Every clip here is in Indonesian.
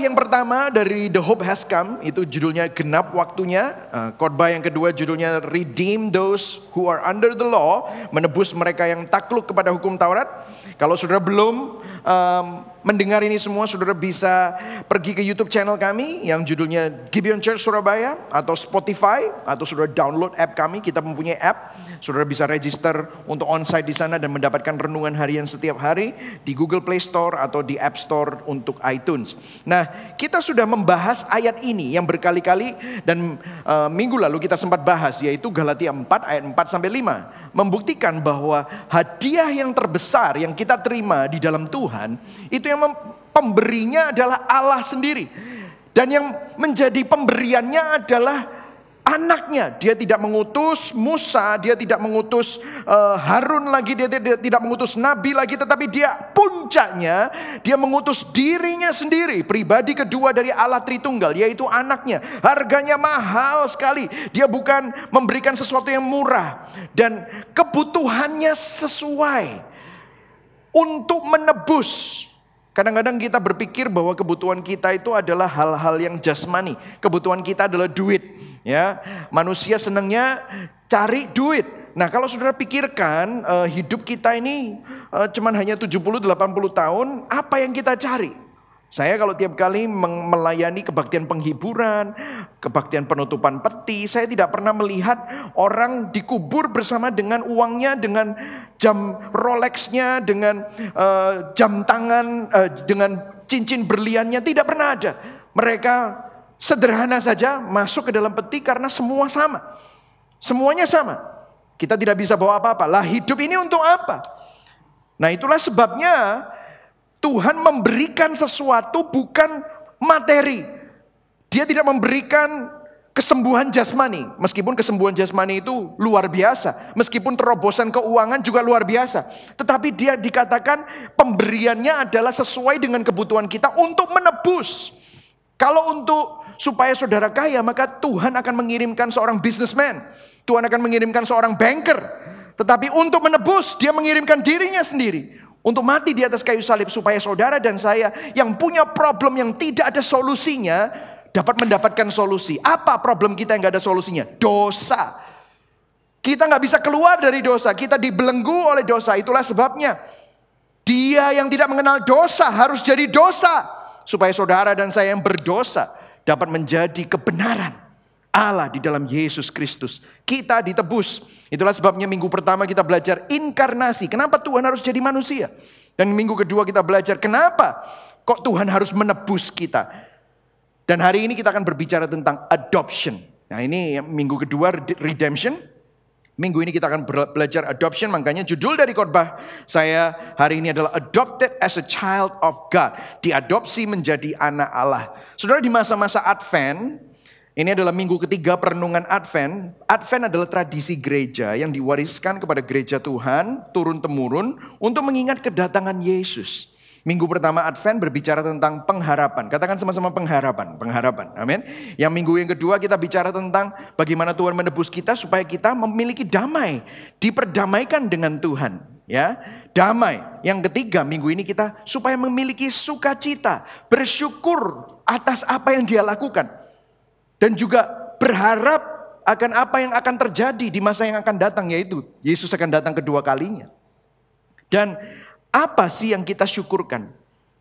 yang pertama dari The Hope Has Come, itu judulnya genap waktunya. Khotbah yang kedua judulnya Redeem Those Who Are Under the Law, menebus mereka yang takluk kepada hukum Taurat. Kalau saudara belum mendengar ini semua, saudara bisa pergi ke YouTube channel kami yang judulnya Gibeon Church Surabaya, atau Spotify, atau saudara download app kami. Kita mempunyai app, saudara bisa register untuk onsite di sana dan mendapatkan renungan harian setiap hari di Google Play Store atau di App Store untuk iTunes. Nah, kita sudah membahas ayat ini yang berkali-kali, dan minggu lalu kita sempat bahas, yaitu Galatia 4 ayat 4 sampai 5, membuktikan bahwa hadiah yang terbesar yang kita terima di dalam Tuhan, itu yang pemberinya adalah Allah sendiri. Dan yang menjadi pemberiannya adalah anaknya. Dia tidak mengutus Musa, dia tidak mengutus Harun lagi, dia tidak mengutus Nabi lagi, tetapi dia puncaknya, dia mengutus dirinya sendiri, pribadi kedua dari Allah Tritunggal, yaitu anaknya. Harganya mahal sekali. Dia bukan memberikan sesuatu yang murah, dan kebutuhannya sesuai untuk menebus. Kadang-kadang kita berpikir bahwa kebutuhan kita itu adalah hal-hal yang jasmani. Kebutuhan kita adalah duit. Ya, manusia senangnya cari duit. Nah, kalau saudara pikirkan hidup kita ini cuman hanya 70-80 tahun, apa yang kita cari? Saya kalau tiap kali melayani kebaktian penghiburan, kebaktian penutupan peti, saya tidak pernah melihat orang dikubur bersama dengan uangnya, dengan jam Rolexnya, dengan jam tangan, dengan cincin berliannya. Tidak pernah ada. Mereka sederhana saja masuk ke dalam peti karena semua sama. Semuanya sama. Kita tidak bisa bawa apa-apa. Lah, hidup ini untuk apa? Nah, itulah sebabnya Tuhan memberikan sesuatu bukan materi. Dia tidak memberikan kesembuhan jasmani. Meskipun kesembuhan jasmani itu luar biasa. Meskipun terobosan keuangan juga luar biasa. Tetapi dia dikatakan pemberiannya adalah sesuai dengan kebutuhan kita untuk menebus. Kalau untuk supaya saudara kaya, maka Tuhan akan mengirimkan seorang businessman. Tuhan akan mengirimkan seorang banker. Tetapi untuk menebus, dia mengirimkan dirinya sendiri. Untuk mati di atas kayu salib, supaya saudara dan saya yang punya problem yang tidak ada solusinya, dapat mendapatkan solusi. Apa problem kita yang gak ada solusinya? Dosa. Kita gak bisa keluar dari dosa. Kita dibelenggu oleh dosa. Itulah sebabnya dia yang tidak mengenal dosa harus jadi dosa, supaya saudara dan saya yang berdosa dapat menjadi kebenaran Allah di dalam Yesus Kristus. Kita ditebus. Itulah sebabnya minggu pertama kita belajar inkarnasi. Kenapa Tuhan harus jadi manusia? Dan minggu kedua kita belajar kenapa kok Tuhan harus menebus kita. Dan hari ini kita akan berbicara tentang adoption. Nah, ini minggu kedua, redemption. Minggu ini kita akan belajar adoption, makanya judul dari khotbah saya hari ini adalah Adopted as a Child of God. Diadopsi menjadi anak Allah. Saudara, di masa-masa Advent, ini adalah minggu ketiga perenungan Advent. Advent adalah tradisi gereja yang diwariskan kepada gereja Tuhan turun-temurun untuk mengingat kedatangan Yesus. Minggu pertama Advent berbicara tentang pengharapan. Katakan sama-sama pengharapan, pengharapan. Amin. Yang minggu yang kedua kita bicara tentang bagaimana Tuhan menebus kita supaya kita memiliki damai, diperdamaikan dengan Tuhan, ya. Damai. Yang ketiga minggu ini kita supaya memiliki sukacita, bersyukur atas apa yang Dia lakukan. Dan juga berharap akan apa yang akan terjadi di masa yang akan datang, yaitu Yesus akan datang kedua kalinya. Dan apa sih yang kita syukurkan?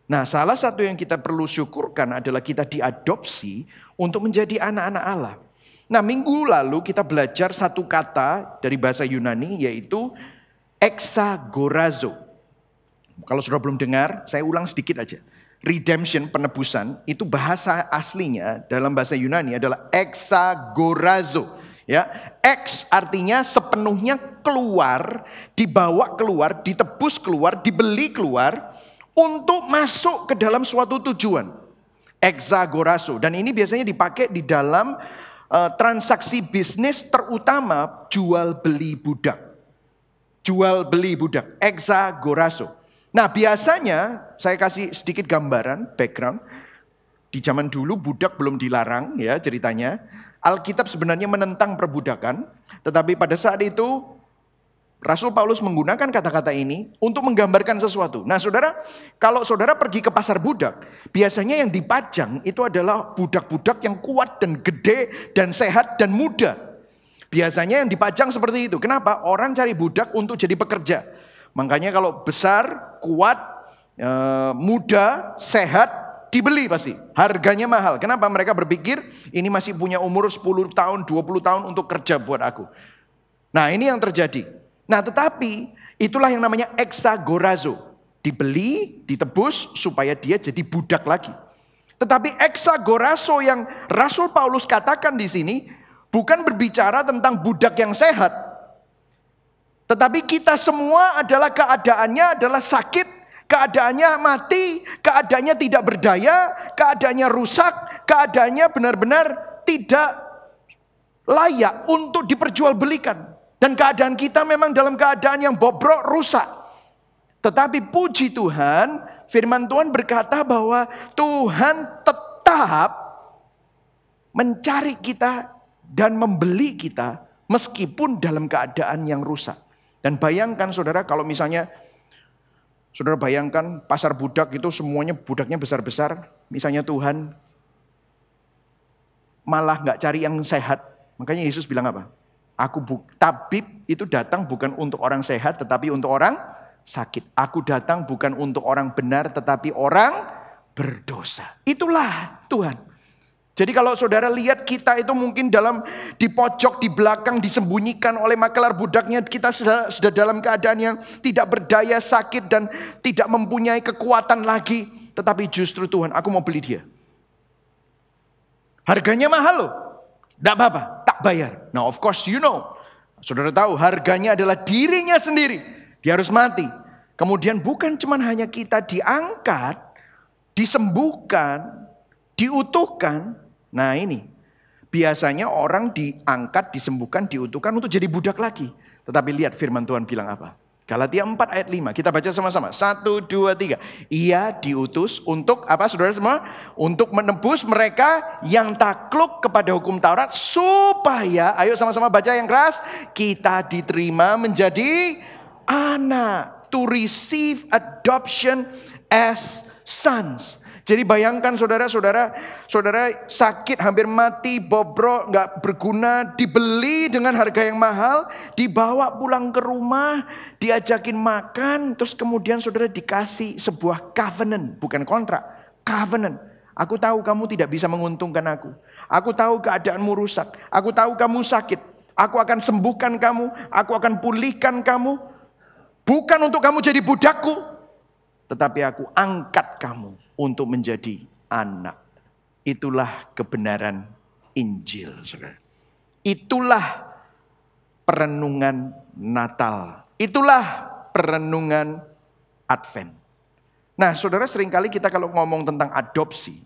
Nah, salah satu yang kita perlu syukurkan adalah kita diadopsi untuk menjadi anak-anak Allah. Nah, minggu lalu kita belajar satu kata dari bahasa Yunani, yaitu exagorazo. Kalau sudah belum dengar, saya ulang sedikit aja. Redemption, penebusan, itu bahasa aslinya dalam bahasa Yunani adalah exagorazo. Ya, X artinya sepenuhnya keluar, dibawa keluar, ditebus keluar, dibeli keluar untuk masuk ke dalam suatu tujuan. Exagorazo. Dan ini biasanya dipakai di dalam transaksi bisnis, terutama jual beli budak. Jual beli budak, exagorazo. Nah, biasanya saya kasih sedikit gambaran, background. Di zaman dulu budak belum dilarang, ya ceritanya. Alkitab sebenarnya menentang perbudakan, tetapi pada saat itu Rasul Paulus menggunakan kata-kata ini untuk menggambarkan sesuatu. Nah saudara, kalau saudara pergi ke pasar budak, biasanya yang dipajang itu adalah budak-budak yang kuat dan gede dan sehat dan muda. Biasanya yang dipajang seperti itu. Kenapa? Orang cari budak untuk jadi pekerja. Makanya kalau besar, kuat, muda, sehat, dibeli pasti. Harganya mahal. Kenapa? Mereka berpikir ini masih punya umur 10 tahun, 20 tahun untuk kerja buat aku. Nah ini yang terjadi. Nah tetapi itulah yang namanya exagorazo. Dibeli, ditebus supaya dia jadi budak lagi. Tetapi exagorazo yang Rasul Paulus katakan di sini bukan berbicara tentang budak yang sehat. Tetapi kita semua adalah keadaannya adalah sakit, keadaannya mati, keadaannya tidak berdaya, keadaannya rusak, keadaannya benar-benar tidak layak untuk diperjualbelikan. Dan keadaan kita memang dalam keadaan yang bobrok, rusak. Tetapi puji Tuhan, firman Tuhan berkata bahwa Tuhan tetap mencari kita dan membeli kita meskipun dalam keadaan yang rusak. Dan bayangkan saudara, kalau misalnya saudara bayangkan pasar budak itu semuanya budaknya besar-besar. Misalnya Tuhan malah gak cari yang sehat. Makanya Yesus bilang apa? Tabib itu datang bukan untuk orang sehat tetapi untuk orang sakit. Aku datang bukan untuk orang benar tetapi orang berdosa. Itulah Tuhan. Jadi kalau saudara lihat kita itu mungkin di pojok, di belakang, disembunyikan oleh makelar budaknya. Kita sudah dalam keadaan yang tidak berdaya, sakit dan tidak mempunyai kekuatan lagi. Tetapi justru Tuhan, aku mau beli dia. Harganya mahal loh. Tidak apa-apa, tak bayar. Nah of course you know. Saudara tahu harganya adalah dirinya sendiri. Dia harus mati. Kemudian bukan cuma hanya kita diangkat, disembuhkan, diutuhkan. Nah ini, biasanya orang diangkat, disembuhkan, diutuhkan untuk jadi budak lagi. Tetapi lihat firman Tuhan bilang apa? Galatia 4 ayat 5, kita baca sama-sama. 1, 2, 3. Ia diutus untuk apa saudara semua? Untuk menebus mereka yang takluk kepada hukum Taurat. Supaya, ayo sama-sama baca yang keras. Kita diterima menjadi anak. To receive adoption as sons. Jadi bayangkan saudara sakit hampir mati, bobrok, gak berguna, dibeli dengan harga yang mahal, dibawa pulang ke rumah, diajakin makan, terus kemudian saudara dikasih sebuah covenant, bukan kontrak, covenant. Aku tahu kamu tidak bisa menguntungkan aku. Aku tahu keadaanmu rusak, aku tahu kamu sakit, aku akan sembuhkan kamu, aku akan pulihkan kamu. Bukan untuk kamu jadi budakku, tetapi aku angkat kamu untuk menjadi anak. Itulah kebenaran Injil, saudara. Itulah perenungan Natal. Itulah perenungan Advent. Nah, saudara, seringkali kita kalau ngomong tentang adopsi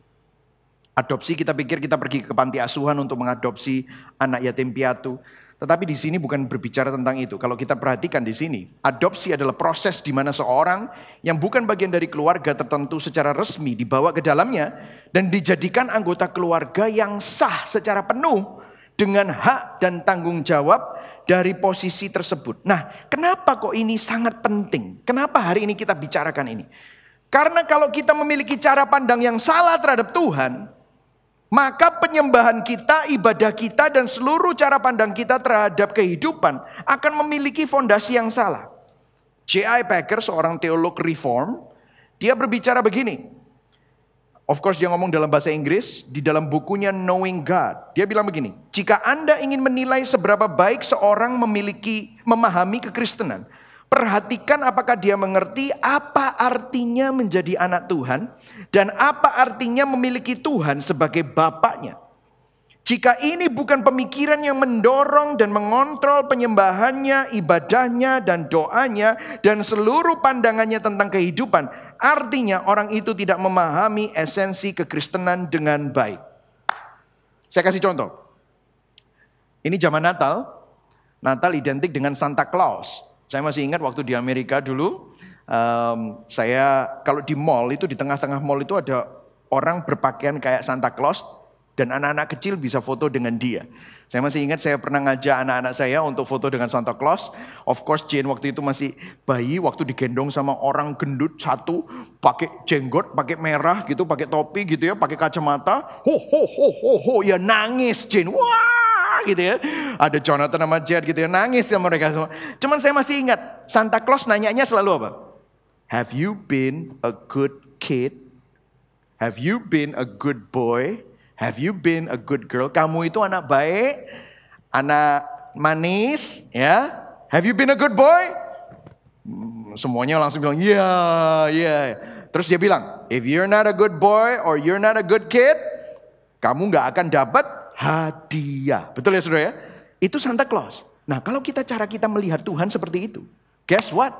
kita pikir kita pergi ke panti asuhan untuk mengadopsi anak yatim piatu. Tetapi di sini bukan berbicara tentang itu. Kalau kita perhatikan di sini, adopsi adalah proses di mana seorang yang bukan bagian dari keluarga tertentu secara resmi dibawa ke dalamnya dan dijadikan anggota keluarga yang sah secara penuh dengan hak dan tanggung jawab dari posisi tersebut. Nah, kenapa kok ini sangat penting? Kenapa hari ini kita bicarakan ini? Karena kalau kita memiliki cara pandang yang salah terhadap Tuhan, maka penyembahan kita, ibadah kita, dan seluruh cara pandang kita terhadap kehidupan akan memiliki fondasi yang salah. J.I. Packer, seorang teolog reform, dia berbicara begini. Of course dia ngomong dalam bahasa Inggris, di dalam bukunya Knowing God. Dia bilang begini, jika Anda ingin menilai seberapa baik seorang memahami kekristenan, perhatikan apakah dia mengerti apa artinya menjadi anak Tuhan dan apa artinya memiliki Tuhan sebagai bapaknya. Jika ini bukan pemikiran yang mendorong dan mengontrol penyembahannya, ibadahnya, dan doanya, dan seluruh pandangannya tentang kehidupan, artinya orang itu tidak memahami esensi kekristenan dengan baik. Saya kasih contoh. Ini zaman Natal. Natal identik dengan Santa Claus. Saya masih ingat waktu di Amerika dulu, saya kalau di mall itu, di tengah-tengah mall itu ada orang berpakaian kayak Santa Claus dan anak-anak kecil bisa foto dengan dia. Saya masih ingat saya pernah ngajak anak-anak saya untuk foto dengan Santa Claus. Of course Jane waktu itu masih bayi, waktu digendong sama orang gendut satu, pakai jenggot, pakai merah gitu, pakai topi gitu ya, pakai kacamata. Ho ho ho ho ho, ya nangis Jane. Wah gitu ya. Ada Jonathan sama Jed gitu ya, nangis ya mereka semua. Cuman saya masih ingat, Santa Claus nanyanya selalu apa? Have you been a good kid? Have you been a good boy? Have you been a good girl? Kamu itu anak baik, anak manis, ya. Have you been a good boy? Semuanya langsung bilang, yeah. Terus dia bilang, if you're not a good boy or you're not a good kid, kamu nggak akan dapat hadiah. Betul ya saudara ya? Itu Santa Claus. Nah kalau cara kita melihat Tuhan seperti itu, guess what?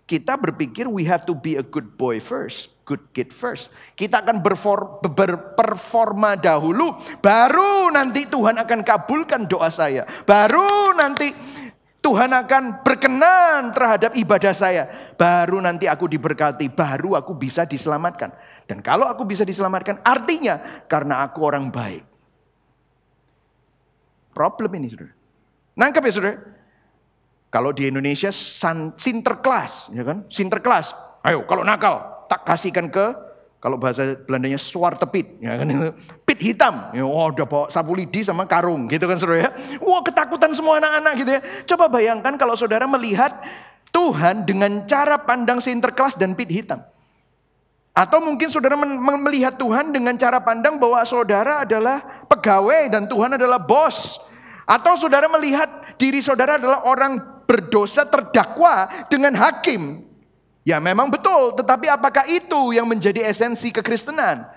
Kita berpikir we have to be a good boy first, good kid first. Kita akan berperforma dahulu, baru nanti Tuhan akan kabulkan doa saya. Baru nanti Tuhan akan berkenan terhadap ibadah saya. Baru nanti aku diberkati, baru aku bisa diselamatkan. Dan kalau aku bisa diselamatkan, artinya karena aku orang baik. Problem ini saudara. Nangkep ya saudara? Kalau di Indonesia Sinterklaas, ya kan? Sinterklaas. Ayo kalau nakal tak kasihkan ke, kalau bahasa Belandanya zwarte Piet, ya kan? Pit hitam. Ya, udah bawa sapu lidi sama karung gitu kan saudara ya. Wah, ketakutan semua anak-anak gitu ya. Coba bayangkan kalau saudara melihat Tuhan dengan cara pandang Sinterklaas dan pit hitam. Atau mungkin saudara melihat Tuhan dengan cara pandang bahwa saudara adalah pegawai dan Tuhan adalah bos. Atau saudara melihat diri saudara adalah orang berdosa terdakwa dengan hakim. Ya memang betul, tetapi apakah itu yang menjadi esensi kekristenan?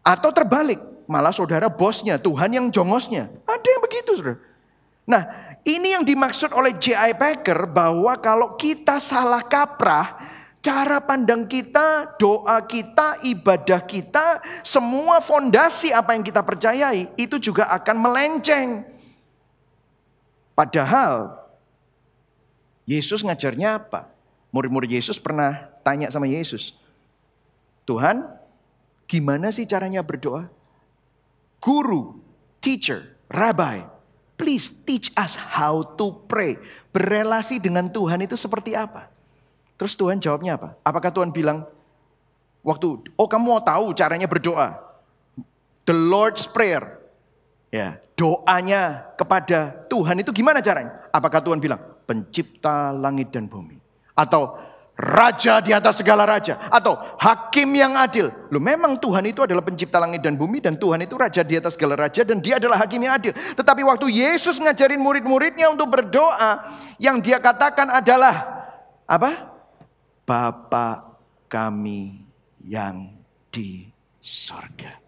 Atau terbalik, malah saudara bosnya, Tuhan yang jongosnya. Ada yang begitu saudara. Nah ini yang dimaksud oleh J.I. Packer bahwa kalau kita salah kaprah, cara pandang kita, doa kita, ibadah kita, semua fondasi apa yang kita percayai itu juga akan melenceng. Padahal Yesus ngajarnya apa? Murid-murid Yesus pernah tanya sama Yesus, Tuhan, gimana sih caranya berdoa? Guru, teacher, rabbi, please teach us how to pray. Berelasi dengan Tuhan itu seperti apa? Terus Tuhan jawabnya apa? Apakah Tuhan bilang, kamu mau tahu caranya berdoa? The Lord's Prayer. Ya, doanya kepada Tuhan itu gimana caranya? Apakah Tuhan bilang, pencipta langit dan bumi? Atau raja di atas segala raja? Atau hakim yang adil? Loh memang Tuhan itu adalah pencipta langit dan bumi, dan Tuhan itu raja di atas segala raja, dan dia adalah hakim yang adil. Tetapi waktu Yesus ngajarin murid-muridnya untuk berdoa, yang dia katakan adalah apa? Bapa kami yang di sorga.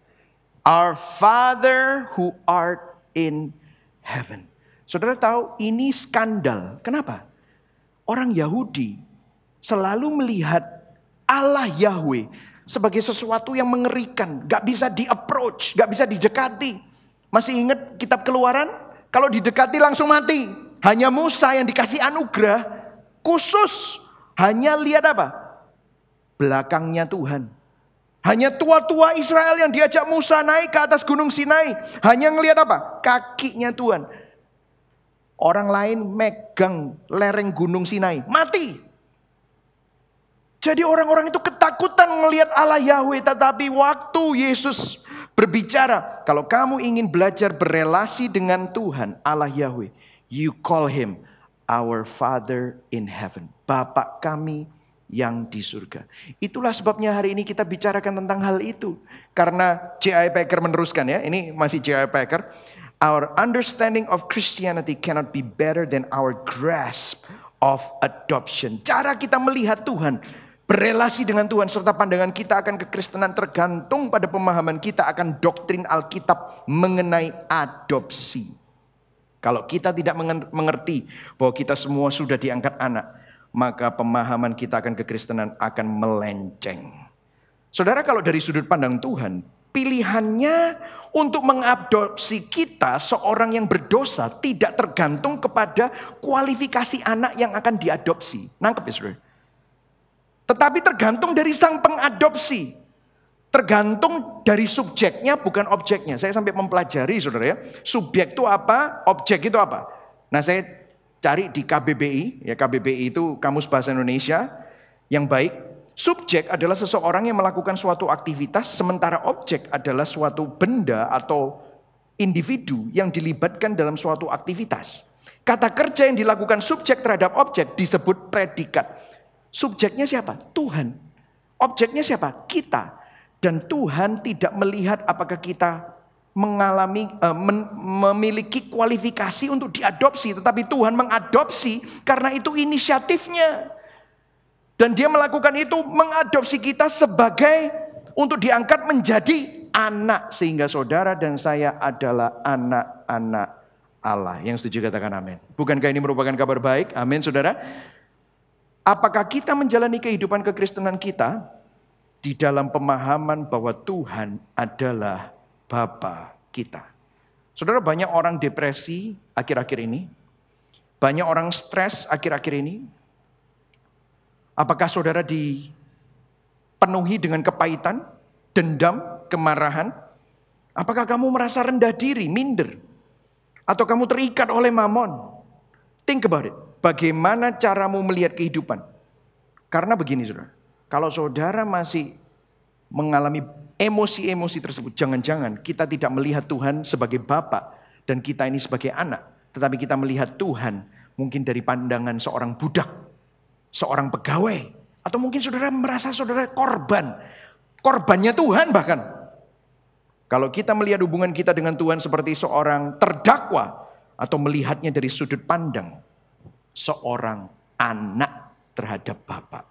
Our Father who art in heaven. Saudara tahu ini skandal. Kenapa? Orang Yahudi selalu melihat Allah Yahweh sebagai sesuatu yang mengerikan. Gak bisa di-approach, gak bisa didekati. Masih ingat kitab Keluaran? Kalau didekati langsung mati. Hanya Musa yang dikasih anugerah khusus. Hanya lihat apa? Belakangnya Tuhan. Hanya tua-tua Israel yang diajak Musa naik ke atas gunung Sinai. Hanya ngelihat apa? Kakinya Tuhan. Orang lain megang lereng gunung Sinai. Mati. Jadi orang-orang itu ketakutan melihat Allah Yahweh. Tetapi waktu Yesus berbicara, kalau kamu ingin belajar berelasi dengan Tuhan, Allah Yahweh, you call him our Father in heaven. Bapa kami yang di surga. Itulah sebabnya hari ini kita bicarakan tentang hal itu. Karena J.I. Packer meneruskan ya, ini masih J.I. Packer. Our understanding of Christianity cannot be better than our grasp of adoption. Cara kita melihat Tuhan, berelasi dengan Tuhan, serta pandangan kita akan kekristenan tergantung pada pemahaman kita akan doktrin Alkitab mengenai adopsi. Kalau kita tidak mengerti bahwa kita semua sudah diangkat anak, maka pemahaman kita akan kekristenan akan melenceng. Saudara, kalau dari sudut pandang Tuhan, pilihannya untuk mengadopsi kita seorang yang berdosa tidak tergantung kepada kualifikasi anak yang akan diadopsi. Nangkep ya saudara? Tetapi tergantung dari sang pengadopsi. Tergantung dari subjeknya bukan objeknya. Saya sampai mempelajari saudara ya. Subjek itu apa, objek itu apa. Nah saya cari di KBBI, ya KBBI itu Kamus Bahasa Indonesia yang baik. Subjek adalah seseorang yang melakukan suatu aktivitas, sementara objek adalah suatu benda atau individu yang dilibatkan dalam suatu aktivitas. Kata kerja yang dilakukan subjek terhadap objek disebut predikat. Subjeknya siapa? Tuhan. Objeknya siapa? Kita. Dan Tuhan tidak melihat apakah kita memiliki kualifikasi untuk diadopsi. Tetapi Tuhan mengadopsi karena itu inisiatifnya. Dan dia melakukan itu mengadopsi kita sebagai untuk diangkat menjadi anak. Sehingga saudara dan saya adalah anak-anak Allah. Yang setuju katakan amin. Bukankah ini merupakan kabar baik? Amin saudara. Apakah kita menjalani kehidupan kekristenan kita di dalam pemahaman bahwa Tuhan adalah Bapa kita? Saudara, banyak orang depresi akhir-akhir ini. Banyak orang stres akhir-akhir ini. Apakah saudara dipenuhi dengan kepahitan, dendam, kemarahan? Apakah kamu merasa rendah diri, minder? Atau kamu terikat oleh mamon? Think about it. Bagaimana caramu melihat kehidupan? Karena begini saudara. Kalau saudara masih mengalami emosi-emosi tersebut, jangan-jangan kita tidak melihat Tuhan sebagai Bapa dan kita ini sebagai anak. Tetapi kita melihat Tuhan mungkin dari pandangan seorang budak, seorang pegawai. Atau mungkin saudara merasa saudara korban. Korbannya Tuhan bahkan. Kalau kita melihat hubungan kita dengan Tuhan seperti seorang terdakwa atau melihatnya dari sudut pandang seorang anak terhadap Bapa.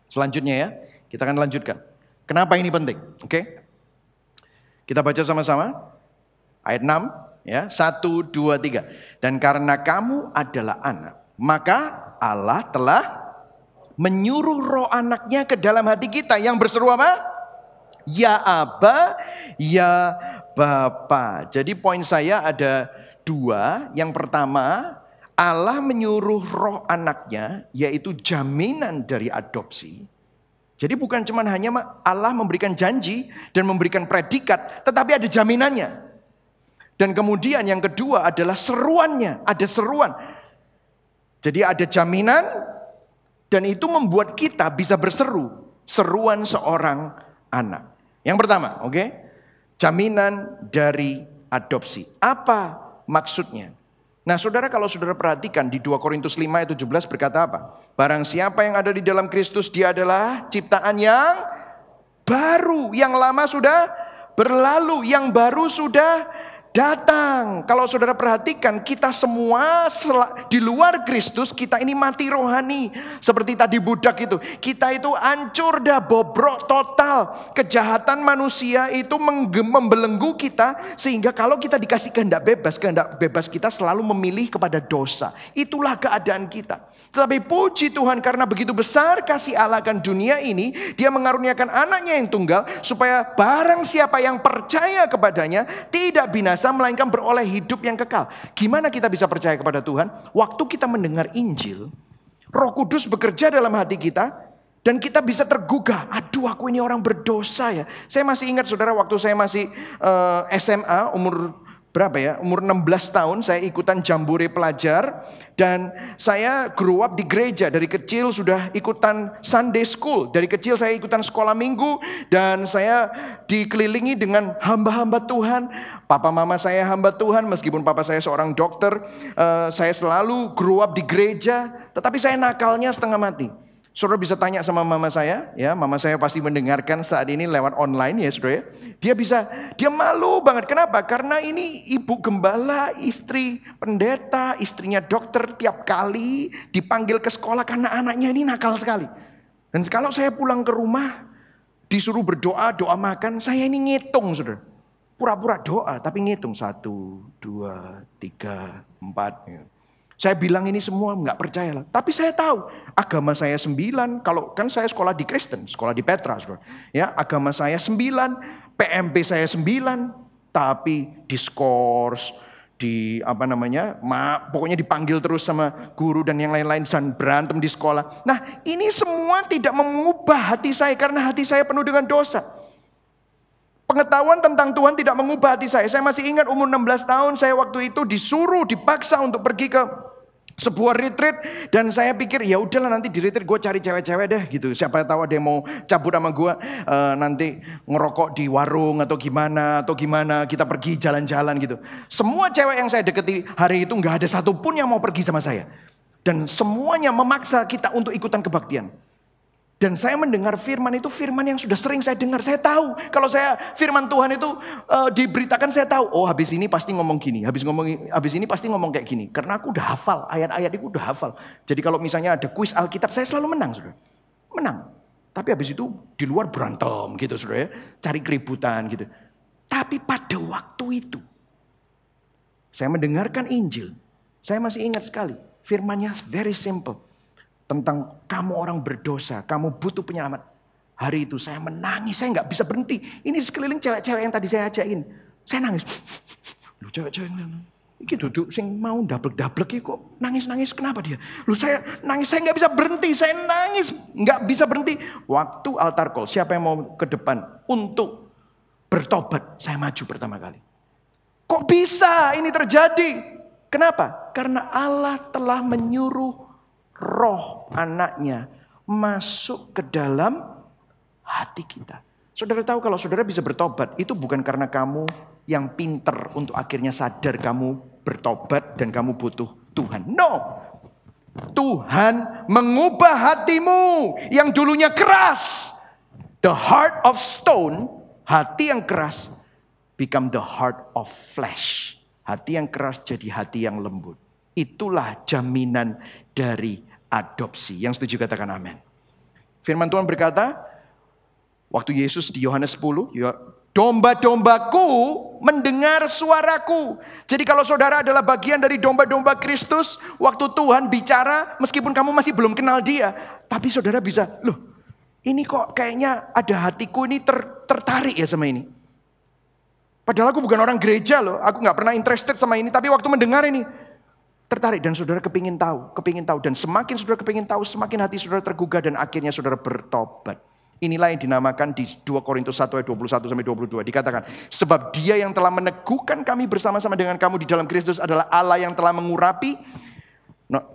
Selanjutnya ya, kita akan lanjutkan. Kenapa ini penting? Oke. Kita baca sama-sama. Ayat 6 ya, 1 2 3. Dan karena kamu adalah anak, maka Allah telah menyuruh roh anaknya ke dalam hati kita yang berseru apa? Ya Aba, ya Bapa. Jadi poin saya ada 2. Yang pertama, Allah menyuruh roh anaknya, yaitu jaminan dari adopsi. Jadi bukan cuma hanya Allah memberikan janji dan memberikan predikat, tetapi ada jaminannya. Dan kemudian yang kedua adalah seruannya, ada seruan. Jadi ada jaminan dan itu membuat kita bisa berseru, seruan seorang anak. Yang pertama, oke, jaminan dari adopsi. Apa maksudnya? Nah saudara, kalau saudara perhatikan di 2 Korintus 5 ayat 17 berkata apa? Barang siapa yang ada di dalam Kristus, dia adalah ciptaan yang baru. Yang lama sudah berlalu, yang baru sudah datang. Kalau saudara perhatikan, kita semua di luar Kristus, kita ini mati rohani. Seperti tadi budak itu, kita itu hancur dah, bobrok total. Kejahatan manusia itu membelenggu kita, sehingga kalau kita dikasih kehendak bebas kita selalu memilih kepada dosa. Itulah keadaan kita. Tetapi puji Tuhan, karena begitu besar kasih Allah akan dunia ini, Dia mengaruniakan anaknya yang tunggal, supaya barang siapa yang percaya kepadanya tidak binasa, melainkan beroleh hidup yang kekal. Gimana kita bisa percaya kepada Tuhan? Waktu kita mendengar Injil, Roh Kudus bekerja dalam hati kita, dan kita bisa tergugah. Aduh, aku ini orang berdosa ya. Saya masih ingat saudara, waktu saya masih SMA, umur 16 tahun, saya ikutan jambore pelajar. Dan saya grew up di gereja. Dari kecil sudah ikutan Sunday school. Dari kecil saya ikutan sekolah minggu. Dan saya dikelilingi dengan hamba-hamba Tuhan. Papa mama saya hamba Tuhan. Meskipun papa saya seorang dokter, saya selalu grew up di gereja. Tetapi saya nakalnya setengah mati. Saudara bisa tanya sama mama saya, ya, mama saya pasti mendengarkan saat ini lewat online ya saudara. Dia malu banget. Kenapa? Karena ini ibu gembala, istri pendeta, istrinya dokter, tiap kali dipanggil ke sekolah karena anaknya ini nakal sekali. Dan kalau saya pulang ke rumah, disuruh berdoa, doa makan, saya ini ngitung saudara. Pura-pura doa, tapi ngitung 1, 2, 3, 4. Saya bilang ini semua nggak percaya lah. Tapi saya tahu agama saya 9. Kalau kan saya sekolah di Kristen, sekolah di Petra, saudara. Ya, agama saya 9, PMP saya 9, tapi diskors, pokoknya dipanggil terus sama guru dan yang lain-lain dan berantem di sekolah. Nah, ini semua tidak mengubah hati saya karena hati saya penuh dengan dosa. Pengetahuan tentang Tuhan tidak mengubah hati saya. Saya masih ingat umur 16 tahun, saya waktu itu dipaksa untuk pergi ke sebuah retreat, dan saya pikir ya udahlah, nanti di retreat gue cari cewek-cewek deh gitu. Siapa tahu ada yang mau cabut sama gue, nanti ngerokok di warung atau gimana kita pergi jalan-jalan gitu. Semua cewek yang saya deketi hari itu nggak ada satupun yang mau pergi sama saya, dan semuanya memaksa kita untuk ikutan kebaktian. Dan saya mendengar firman itu, firman yang sudah sering saya dengar. Saya tahu kalau firman Tuhan itu diberitakan, saya tahu, oh habis ini pasti ngomong gini, habis ini pasti ngomong kayak gini. Karena aku udah hafal, ayat-ayat itu udah hafal. Jadi kalau misalnya ada kuis Alkitab, saya selalu menang, saudara. Menang. Tapi habis itu di luar berantem gitu, saudara ya. Cari keributan gitu. Tapi pada waktu itu, saya mendengarkan Injil. Saya masih ingat sekali, firmannya very simple. Tentang kamu orang berdosa, kamu butuh penyelamat. Hari itu saya menangis, saya nggak bisa berhenti. Ini sekeliling cewek-cewek yang tadi saya ajakin. Saya nangis. Lu cewek-cewek ini duduk sing mau dablek-dablek kok nangis-nangis, kenapa dia? Lu saya nangis, saya nggak bisa berhenti, saya nangis, nggak bisa berhenti. Waktu altar call, siapa yang mau ke depan untuk bertobat? Saya maju pertama kali. Kok bisa ini terjadi? Kenapa? Karena Allah telah menyuruh roh anaknya masuk ke dalam hati kita. Saudara tahu kalau saudara bisa bertobat, itu bukan karena kamu yang pinter untuk akhirnya sadar kamu bertobat dan kamu butuh Tuhan. No. Tuhan mengubah hatimu yang dulunya keras. The heart of stone, hati yang keras, become the heart of flesh. Hati yang keras jadi hati yang lembut. Itulah jaminan dari adopsi. Yang setuju katakan amin. Firman Tuhan berkata, waktu Yesus di Yohanes 10, domba-dombaku mendengar suaraku. Jadi kalau saudara adalah bagian dari domba-domba Kristus, waktu Tuhan bicara, meskipun kamu masih belum kenal dia, tapi saudara bisa, loh ini kok kayaknya ada hatiku ini tertarik ya sama ini. Padahal aku bukan orang gereja loh, aku gak pernah interested sama ini, tapi waktu mendengar ini, tertarik, dan saudara kepingin tahu, dan semakin saudara kepingin tahu, semakin hati saudara tergugah, dan akhirnya saudara bertobat. Inilah yang dinamakan di 2 Korintus 1 ayat 21 sampai 22 dikatakan, sebab Dia yang telah meneguhkan kami bersama-sama dengan kamu di dalam Kristus adalah Allah yang telah mengurapi.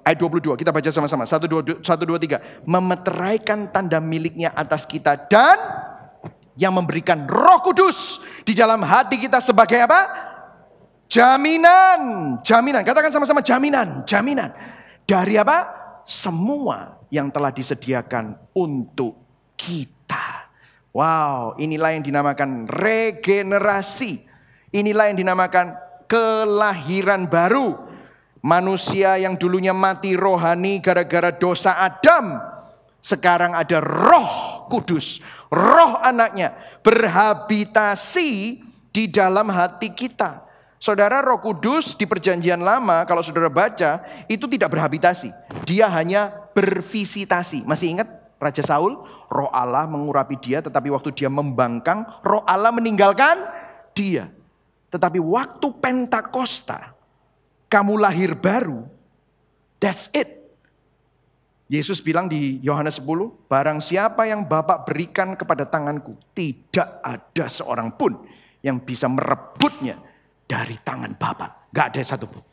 Ayat 22 kita baca sama-sama. 1 2 3, memeteraikan tanda miliknya atas kita, dan yang memberikan Roh Kudus di dalam hati kita sebagai apa? Jaminan. Katakan sama-sama, jaminan. Dari apa? Semua yang telah disediakan untuk kita. Wow, inilah yang dinamakan regenerasi. Inilah yang dinamakan kelahiran baru. Manusia yang dulunya mati rohani gara-gara dosa Adam, sekarang ada Roh Kudus, Roh anaknya berhabitasi di dalam hati kita. Saudara, Roh Kudus di perjanjian lama kalau saudara baca itu tidak berhabitasi. Dia hanya bervisitasi. Masih ingat Raja Saul? Roh Allah mengurapi dia, tetapi waktu dia membangkang, Roh Allah meninggalkan dia. Tetapi waktu Pentakosta, kamu lahir baru, that's it. Yesus bilang di Yohanes 10, barang siapa yang Bapa berikan kepada tanganku, tidak ada seorang pun yang bisa merebutnya dari tangan Bapa. Gak ada satupun.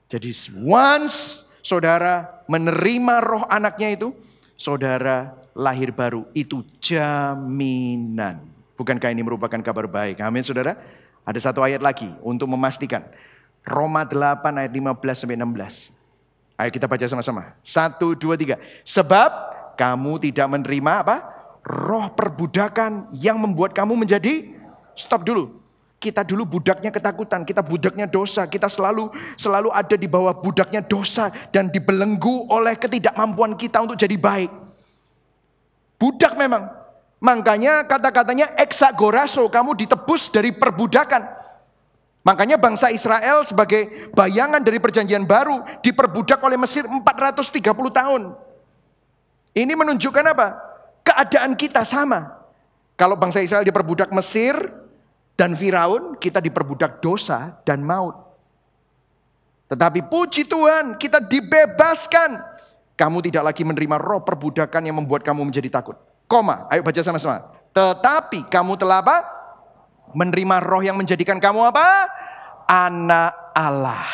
Jadi once saudara menerima roh anaknya itu, saudara lahir baru. Itu jaminan. Bukankah ini merupakan kabar baik? Amin saudara. Ada satu ayat lagi untuk memastikan. Roma 8 ayat 15 sampai 16. Ayo kita baca sama-sama. 1, 2, 3. Sebab kamu tidak menerima apa? Roh perbudakan yang membuat kamu menjadi. Stop dulu. Kita dulu budaknya ketakutan, kita budaknya dosa, kita selalu ada di bawah budaknya dosa dan dibelenggu oleh ketidakmampuan kita untuk jadi baik. Budak memang. Makanya kata-katanya exagorazo, kamu ditebus dari perbudakan. Makanya bangsa Israel sebagai bayangan dari perjanjian baru diperbudak oleh Mesir 430 tahun. Ini menunjukkan apa? Keadaan kita sama. Kalau bangsa Israel diperbudak Mesir dan Firaun, kita diperbudak dosa dan maut. Tetapi puji Tuhan, kita dibebaskan. Kamu tidak lagi menerima roh perbudakan yang membuat kamu menjadi takut. Koma, ayo baca sama-sama. Tetapi kamu telah apa? Menerima roh yang menjadikan kamu apa? Anak Allah.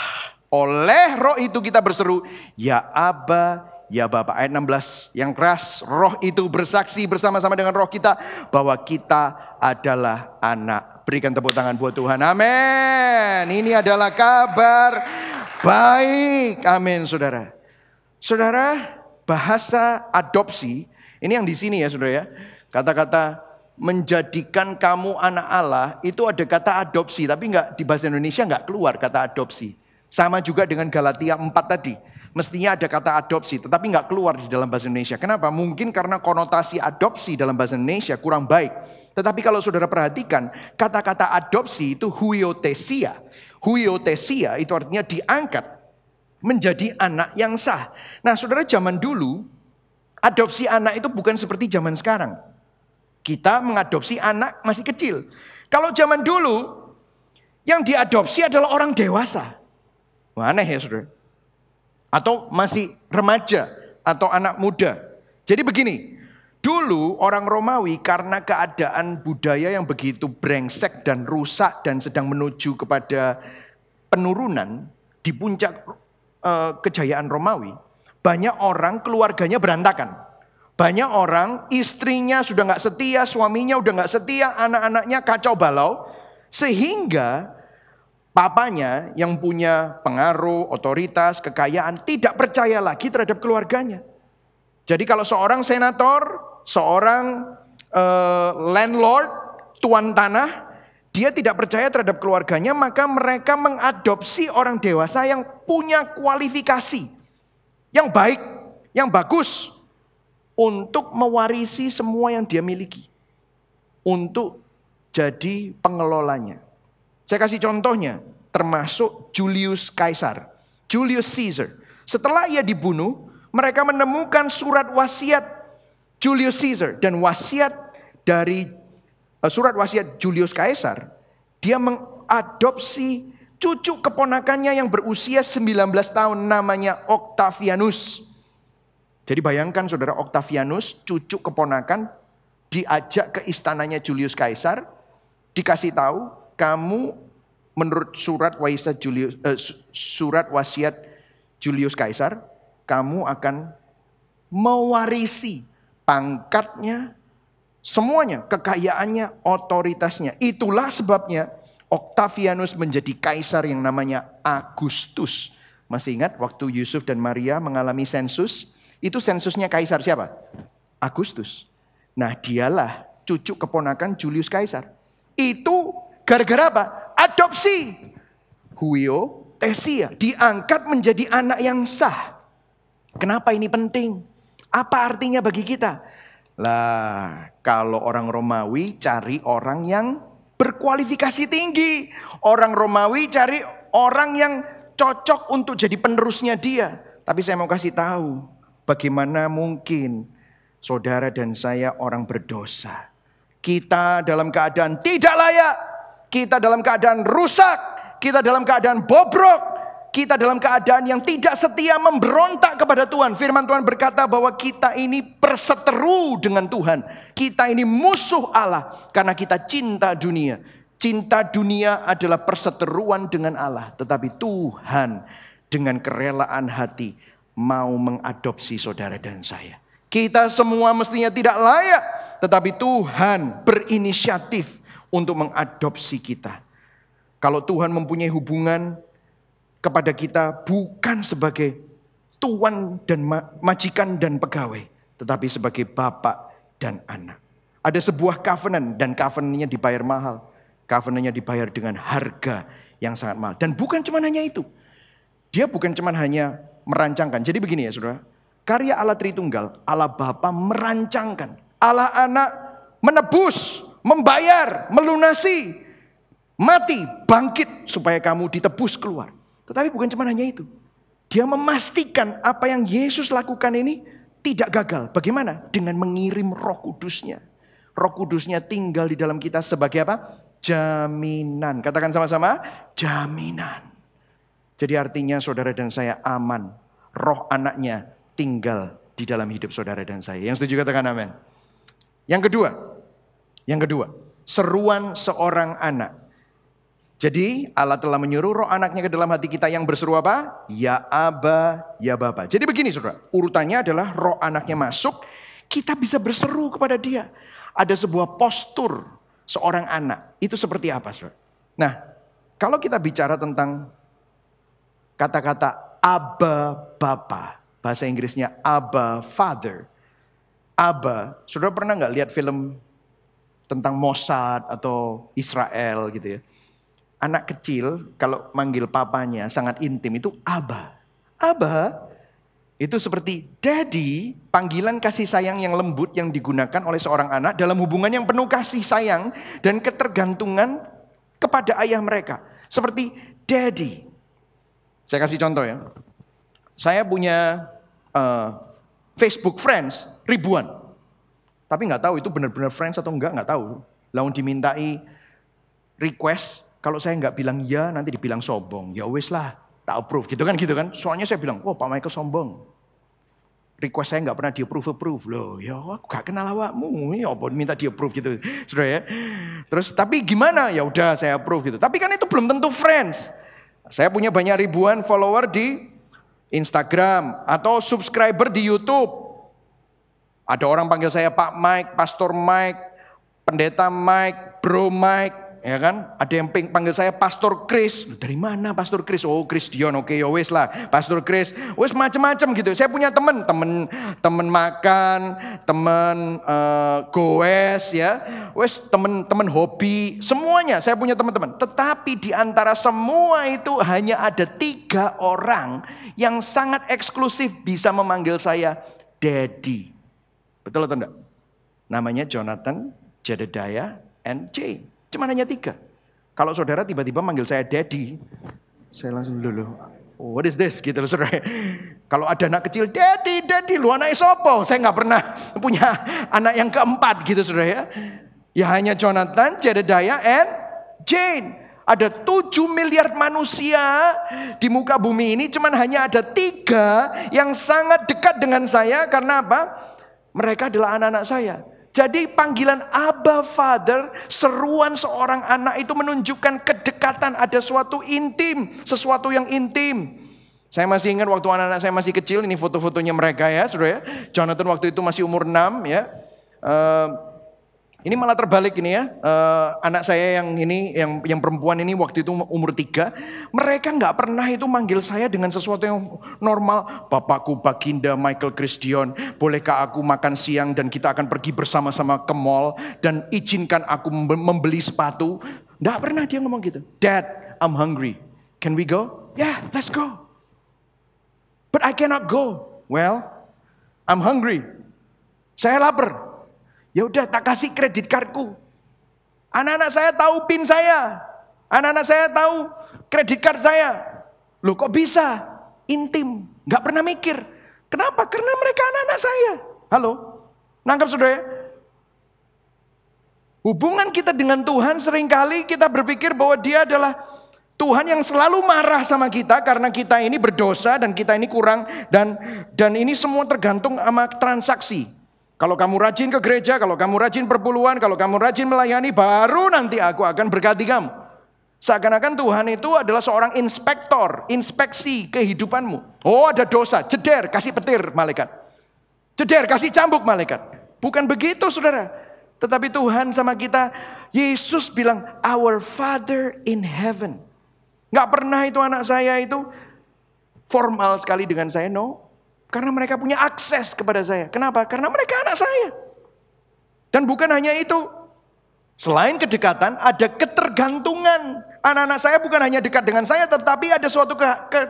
Oleh roh itu kita berseru, ya Aba, ya Bapa. Ayat 16 yang keras, roh itu bersaksi bersama-sama dengan roh kita bahwa kita adalah anak. Berikan tepuk tangan buat Tuhan. Amin. Ini adalah kabar baik. Amin, saudara. Saudara, bahasa adopsi, ini yang di sini ya saudara ya. Kata-kata menjadikan kamu anak Allah, itu ada kata adopsi. Tapi enggak, di bahasa Indonesia enggak keluar kata adopsi. Sama juga dengan Galatia 4 tadi. Mestinya ada kata adopsi, tetapi enggak keluar di dalam bahasa Indonesia. Kenapa? Mungkin karena konotasi adopsi dalam bahasa Indonesia kurang baik. Tetapi kalau saudara perhatikan, kata-kata adopsi itu huiothesia. Huiothesia itu artinya diangkat menjadi anak yang sah. Nah saudara, zaman dulu adopsi anak itu bukan seperti zaman sekarang. Kita mengadopsi anak masih kecil. Kalau zaman dulu yang diadopsi adalah orang dewasa. Wah, aneh ya saudara. Atau masih remaja atau anak muda. Jadi begini, dulu orang Romawi karena keadaan budaya yang begitu brengsek dan rusak dan sedang menuju kepada penurunan di puncak kejayaan Romawi, banyak orang keluarganya berantakan. Banyak orang istrinya sudah nggak setia, suaminya udah nggak setia, anak-anaknya kacau balau, sehingga papanya yang punya pengaruh, otoritas, kekayaan tidak percaya lagi terhadap keluarganya. Jadi kalau seorang senator, seorang landlord, tuan tanah, dia tidak percaya terhadap keluarganya, maka mereka mengadopsi orang dewasa yang punya kualifikasi, yang baik, yang bagus, untuk mewarisi semua yang dia miliki. Untuk jadi pengelolanya. Saya kasih contohnya, termasuk Julius Caesar. Julius Caesar. Setelah ia dibunuh, mereka menemukan surat wasiat Julius Caesar. Dan wasiat dari surat wasiat Julius Caesar, dia mengadopsi cucu keponakannya yang berusia 19 tahun, namanya Octavianus. Jadi bayangkan saudara, Octavianus, cucu keponakan, diajak ke istananya Julius Caesar, dikasih tahu, kamu menurut surat wasiat Julius Caesar, kamu akan mewarisi pangkatnya, semuanya, kekayaannya, otoritasnya. Itulah sebabnya Octavianus menjadi kaisar yang namanya Agustus. Masih ingat waktu Yusuf dan Maria mengalami sensus? Itu sensusnya kaisar siapa? Agustus. Nah dialah cucu keponakan Julius Caesar. Itu gara-gara apa? Adopsi. Huiothesia. Diangkat menjadi anak yang sah. Kenapa ini penting? Apa artinya bagi kita? Lah, kalau orang Romawi cari orang yang berkualifikasi tinggi. Orang Romawi cari orang yang cocok untuk jadi penerusnya dia. Tapi saya mau kasih tahu, bagaimana mungkin saudara dan saya orang berdosa. Kita dalam keadaan tidak layak. Kita dalam keadaan rusak. Kita dalam keadaan bobrok. Kita dalam keadaan yang tidak setia, memberontak kepada Tuhan. Firman Tuhan berkata bahwa kita ini berseteru dengan Tuhan. Kita ini musuh Allah karena kita cinta dunia. Cinta dunia adalah perseteruan dengan Allah. Tetapi Tuhan dengan kerelaan hati mau mengadopsi saudara dan saya. Kita semua mestinya tidak layak, tetapi Tuhan berinisiatif untuk mengadopsi kita. Kalau Tuhan mempunyai hubungan kepada kita bukan sebagai tuan dan majikan dan pegawai, tetapi sebagai bapak dan anak. Ada sebuah covenant dan covenantnya dibayar mahal. Covenantnya dibayar dengan harga yang sangat mahal. Dan bukan cuma hanya itu. Dia bukan cuma hanya merancangkan. Jadi begini ya saudara. Karya Allah Tritunggal, Allah Bapa merancangkan. Allah Anak menebus, membayar, melunasi, mati, bangkit supaya kamu ditebus keluar. Tetapi bukan cuma hanya itu. Dia memastikan apa yang Yesus lakukan ini tidak gagal. Bagaimana? Dengan mengirim Roh Kudusnya. Roh Kudusnya tinggal di dalam kita sebagai apa? Jaminan. Katakan sama-sama, jaminan. Jadi artinya saudara dan saya aman. Roh anaknya tinggal di dalam hidup saudara dan saya. Yang setuju katakan amin. Yang kedua. Seruan seorang anak. Jadi Allah telah menyuruh roh anaknya ke dalam hati kita yang berseru apa? Ya Aba, ya Bapa. Jadi begini saudara, urutannya adalah roh anaknya masuk, kita bisa berseru kepada dia. Ada sebuah postur seorang anak, itu seperti apa saudara? Nah, kalau kita bicara tentang kata-kata Aba Bapa, bahasa Inggrisnya Abba Father. Abba, saudara pernah nggak lihat film tentang Mossad atau Israel gitu ya? Anak kecil kalau manggil papanya sangat intim itu Abba. Abba itu seperti daddy, panggilan kasih sayang yang lembut yang digunakan oleh seorang anak dalam hubungan yang penuh kasih sayang dan ketergantungan kepada ayah mereka. Seperti daddy. Saya kasih contoh ya. Saya punya Facebook friends ribuan. Tapi nggak tahu itu benar-benar friends atau nggak tahu. Lalu dimintai request. Kalau saya nggak bilang ya, nanti dibilang sombong. Ya wis lah, tak approve gitu kan. Soalnya saya bilang, oh Pak Michael sombong. Request saya nggak pernah di approve loh. Ya aku gak kenal awakmu, ya apa minta di approve gitu, saudara ya. Terus tapi gimana? Ya udah saya approve gitu. Tapi kan itu belum tentu friends. Saya punya banyak ribuan follower di Instagram atau subscriber di YouTube. Ada orang panggil saya Pak Mike, Pastor Mike, Pendeta Mike, Bro Mike. Ya kan, ada yang panggil saya Pastor Chris. Dari mana Pastor Chris? Oh Chris Dion, oke ya wes lah Pastor Chris. Wes macam-macam gitu. Saya punya teman makan, teman goes ya. Wes teman hobi, semuanya saya punya teman-teman. Tetapi di antara semua itu hanya ada 3 orang yang sangat eksklusif bisa memanggil saya Daddy. Betul atau enggak? Namanya Jonathan, Jedediah, and Jane. Cuma hanya 3. Kalau saudara tiba-tiba manggil saya Daddy, saya langsung dulu, oh, what is this? Gitu loh saudara. Kalau ada anak kecil, Daddy, lu anaknya sopo? Saya nggak pernah punya anak yang keempat gitu saudara ya. Ya hanya Jonathan, Jedediah, and Jane. Ada 7 miliar manusia di muka bumi ini, cuman hanya ada 3 yang sangat dekat dengan saya. Karena apa? Mereka adalah anak-anak saya. Jadi panggilan Abba Father, seruan seorang anak itu menunjukkan kedekatan, ada suatu intim, sesuatu yang intim. Saya masih ingat waktu anak-anak saya masih kecil, ini foto-fotonya mereka ya, saudara ya. Jonathan waktu itu masih umur 6 ya. Ini malah terbalik ini ya. Anak saya yang ini, yang perempuan ini waktu itu umur 3. Mereka nggak pernah itu manggil saya dengan sesuatu yang normal. Bapakku Baginda Michael Christian, bolehkah aku makan siang dan kita akan pergi bersama-sama ke mall dan izinkan aku membeli sepatu. Nggak pernah dia ngomong gitu. Dad, I'm hungry. Can we go? Yeah, let's go. But I cannot go. Well, I'm hungry. Saya lapar. Ya udah, tak kasih kredit cardku. Anak-anak saya tahu PIN saya. Anak-anak saya tahu kredit card saya. Loh kok bisa? Intim. Gak pernah mikir. Kenapa? Karena mereka anak-anak saya. Halo? Nangkap saudara? Hubungan kita dengan Tuhan seringkali kita berpikir bahwa dia adalah Tuhan yang selalu marah sama kita karena kita ini berdosa dan kita ini kurang. Dan ini semua tergantung sama transaksi. Kalau kamu rajin ke gereja, kalau kamu rajin perpuluhan, kalau kamu rajin melayani, baru nanti aku akan berkati kamu. Seakan-akan Tuhan itu adalah seorang inspektor, inspeksi kehidupanmu. Oh ada dosa, jeder, kasih petir malaikat. Jeder, kasih cambuk malaikat. Bukan begitu saudara. Tetapi Tuhan sama kita, Yesus bilang, our Father in heaven. Gak pernah itu anak saya itu formal sekali dengan saya, no. Karena mereka punya akses kepada saya. Kenapa? Karena mereka anak saya. Dan bukan hanya itu. Selain kedekatan, ada ketergantungan. Anak-anak saya bukan hanya dekat dengan saya, tetapi ada suatu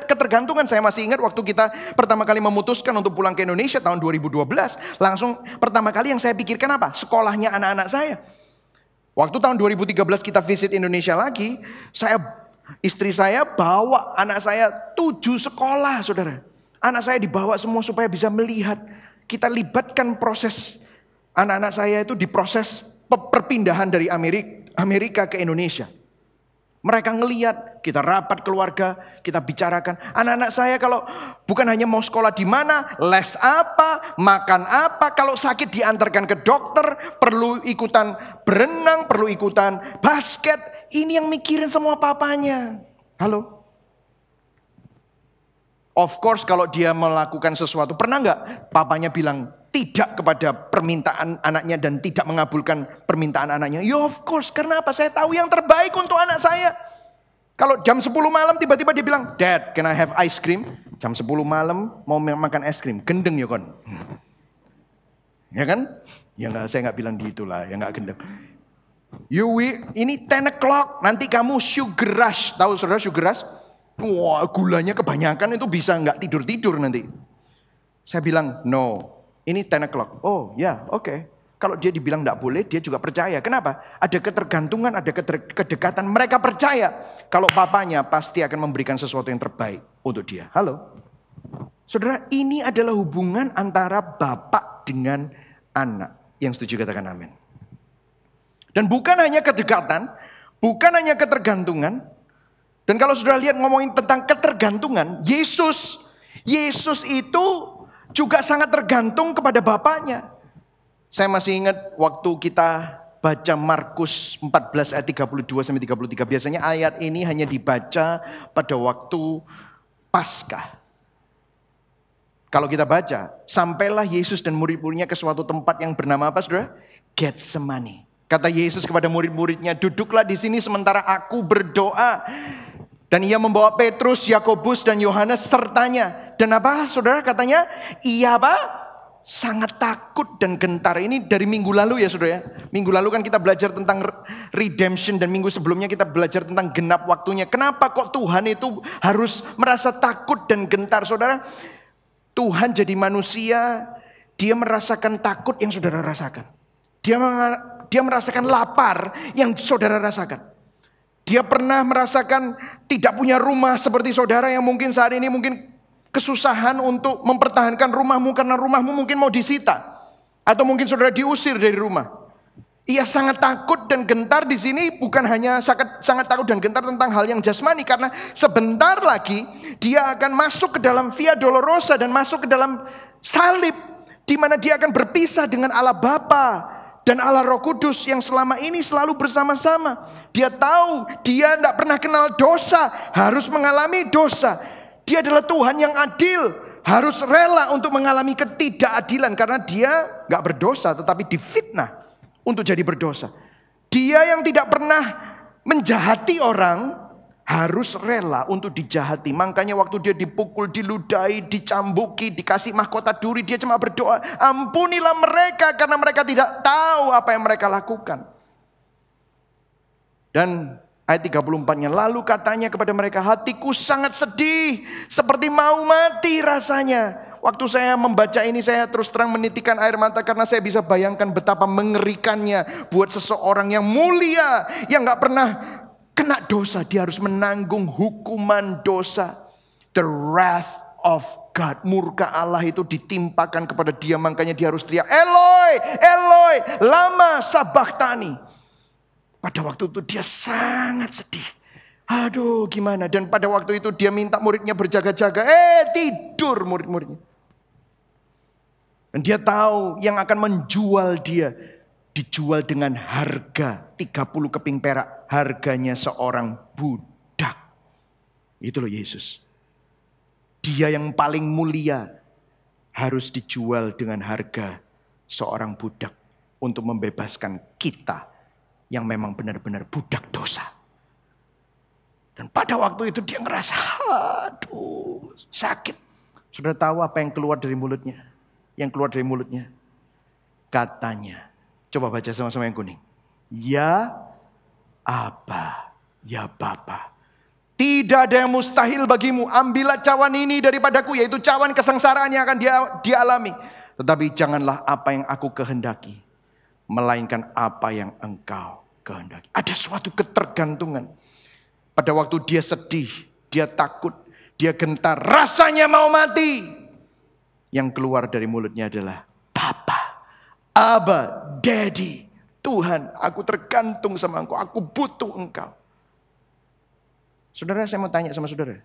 ketergantungan. Saya masih ingat waktu kita pertama kali memutuskan untuk pulang ke Indonesia tahun 2012. Langsung pertama kali yang saya pikirkan apa? Sekolahnya anak-anak saya. Waktu tahun 2013 kita visit Indonesia lagi, istri saya bawa anak saya 7 sekolah, saudara. Anak saya dibawa semua supaya bisa melihat. Kita libatkan proses anak-anak saya itu di proses perpindahan dari Amerika ke Indonesia. Mereka ngeliat, kita rapat keluarga, kita bicarakan. Anak-anak saya kalau bukan hanya mau sekolah di mana, les apa, makan apa. Kalau sakit diantarkan ke dokter, perlu ikutan berenang, perlu ikutan basket. Ini yang mikirin semua papanya. Halo? Of course kalau dia melakukan sesuatu, pernah nggak papanya bilang tidak kepada permintaan anaknya dan tidak mengabulkan permintaan anaknya? Ya of course, karena apa? Saya tahu yang terbaik untuk anak saya. Kalau jam 10 malam tiba-tiba dia bilang, Dad, can I have ice cream? Jam 10 malam mau makan es krim, gendeng ya kon. Ya kan? Ya enggak, saya nggak bilang gitu lah, ya nggak gendeng. Ini 10 o'clock, nanti kamu sugar rush. Tahu saudara sugar rush? Wah, gulanya kebanyakan itu bisa nggak tidur-tidur nanti. Saya bilang, no. Ini 10 o'clock. Oh ya, oke. Kalau dia dibilang tidak boleh, dia juga percaya. Kenapa? Ada ketergantungan, ada kedekatan. Mereka percaya kalau papanya pasti akan memberikan sesuatu yang terbaik untuk dia. Halo? Saudara, ini adalah hubungan antara bapak dengan anak. Yang setuju katakan amin. Dan bukan hanya kedekatan, bukan hanya ketergantungan. Dan kalau saudara lihat ngomongin tentang ketergantungan, Yesus itu juga sangat tergantung kepada Bapaknya. Saya masih ingat waktu kita baca Markus 14 ayat 32 sampai 33. Biasanya ayat ini hanya dibaca pada waktu Paskah. Kalau kita baca, sampailah Yesus dan murid-muridnya ke suatu tempat yang bernama apa, saudara? Getsemani. Kata Yesus kepada murid-muridnya, duduklah di sini sementara aku berdoa. Dan ia membawa Petrus, Yakobus, dan Yohanes sertanya. Dan apa saudara katanya? Ia apa? Sangat takut dan gentar. Ini dari minggu lalu ya saudara ya. Minggu lalu kan kita belajar tentang redemption. Dan minggu sebelumnya kita belajar tentang genap waktunya. Kenapa kok Tuhan itu harus merasa takut dan gentar saudara? Tuhan jadi manusia, dia merasakan takut yang saudara rasakan. Dia merasakan lapar yang saudara rasakan. Dia pernah merasakan tidak punya rumah seperti saudara yang mungkin saat ini mungkin kesusahan untuk mempertahankan rumahmu karena rumahmu mungkin mau disita. Atau mungkin saudara diusir dari rumah. Ia sangat takut dan gentar di sini bukan hanya sangat takut dan gentar tentang hal yang jasmani. Karena sebentar lagi dia akan masuk ke dalam Via Dolorosa dan masuk ke dalam salib. Di mana dia akan berpisah dengan Allah Bapa dan Allah Roh Kudus yang selama ini selalu bersama-sama. Dia tahu dia tidak pernah kenal dosa, harus mengalami dosa. Dia adalah Tuhan yang adil, harus rela untuk mengalami ketidakadilan. Karena dia gak berdosa tetapi difitnah untuk jadi berdosa. Dia yang tidak pernah menjahati orang, harus rela untuk dijahati. Makanya waktu dia dipukul, diludahi, dicambuki, dikasih mahkota duri, dia cuma berdoa, ampunilah mereka karena mereka tidak tahu apa yang mereka lakukan. Dan ayat 34-nya, lalu katanya kepada mereka, hatiku sangat sedih, seperti mau mati rasanya. Waktu saya membaca ini, saya terus terang menitikan air mata karena saya bisa bayangkan betapa mengerikannya buat seseorang yang mulia, yang gak pernah kena dosa. Dia harus menanggung hukuman dosa. The wrath of God, murka Allah itu ditimpakan kepada dia. Makanya dia harus teriak, Eloi, Eloi, lama sabachthani. Pada waktu itu dia sangat sedih. Aduh gimana. Dan pada waktu itu dia minta muridnya berjaga-jaga. Tidur murid-muridnya. Dan dia tahu yang akan menjual dia, dijual dengan harga 30 keping perak. Harganya seorang budak. Itu loh Yesus. Dia yang paling mulia harus dijual dengan harga seorang budak. Untuk membebaskan kita yang memang benar-benar budak dosa. Dan pada waktu itu dia ngerasa, aduh sakit. Sudah tahu apa yang keluar dari mulutnya? Yang keluar dari mulutnya, katanya, coba baca sama-sama yang kuning. Ya Aba, ya Bapa, tidak ada yang mustahil bagimu. Ambillah cawan ini daripadaku, yaitu cawan kesengsaraan yang akan dia alami. Tetapi janganlah apa yang aku kehendaki, melainkan apa yang engkau kehendaki. Ada suatu ketergantungan. Pada waktu dia sedih, dia takut, dia gentar, rasanya mau mati. Yang keluar dari mulutnya adalah Papa, Abba, Daddy. Tuhan, aku tergantung sama engkau, aku butuh engkau. Saudara, saya mau tanya sama saudara.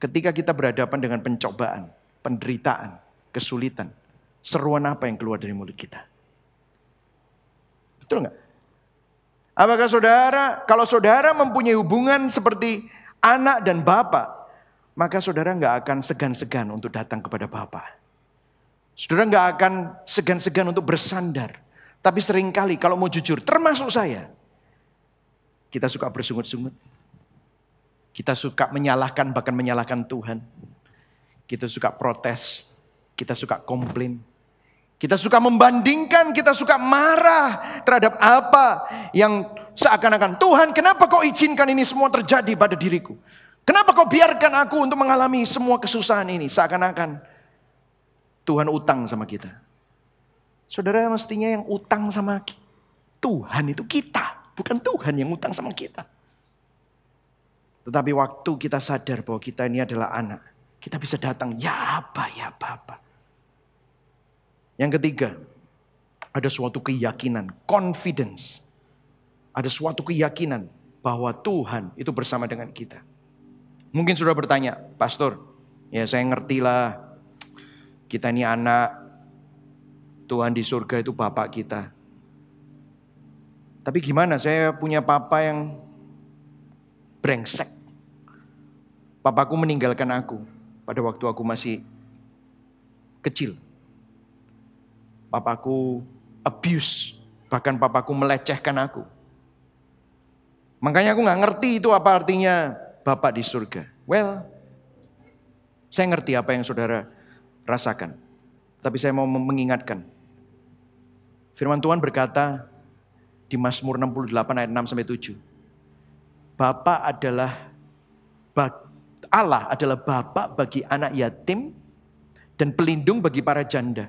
Ketika kita berhadapan dengan pencobaan, penderitaan, kesulitan, seruan apa yang keluar dari mulut kita? Betul nggak? Apakah saudara, kalau saudara mempunyai hubungan seperti anak dan bapak, maka saudara nggak akan segan-segan untuk datang kepada bapak. Saudara nggak akan segan-segan untuk bersandar. Tapi seringkali kalau mau jujur, termasuk saya, kita suka bersungut-sungut. Kita suka menyalahkan, bahkan menyalahkan Tuhan. Kita suka protes, kita suka komplain. Kita suka membandingkan, kita suka marah terhadap apa yang seakan-akan, Tuhan kenapa kau izinkan ini semua terjadi pada diriku? Kenapa kau biarkan aku untuk mengalami semua kesusahan ini? Seakan-akan Tuhan utang sama kita. Saudara, mestinya yang utang sama Tuhan itu kita, bukan Tuhan yang utang sama kita. Tetapi waktu kita sadar bahwa kita ini adalah anak, kita bisa datang, ya Bapa. Yang ketiga, ada suatu keyakinan, confidence. Ada suatu keyakinan bahwa Tuhan itu bersama dengan kita. Mungkin sudah bertanya, Pastor, ya saya ngerti lah, kita ini anak, Tuhan di surga itu Bapak kita. Tapi gimana, saya punya papa yang brengsek. Papaku meninggalkan aku pada waktu aku masih kecil. Papaku abuse, bahkan papaku melecehkan aku. Makanya aku gak ngerti itu apa artinya Bapak di surga. Well, saya ngerti apa yang saudara rasakan. Tapi saya mau mengingatkan. Firman Tuhan berkata di Mazmur 68 ayat 6-7. Allah adalah Bapa bagi anak yatim dan pelindung bagi para janda.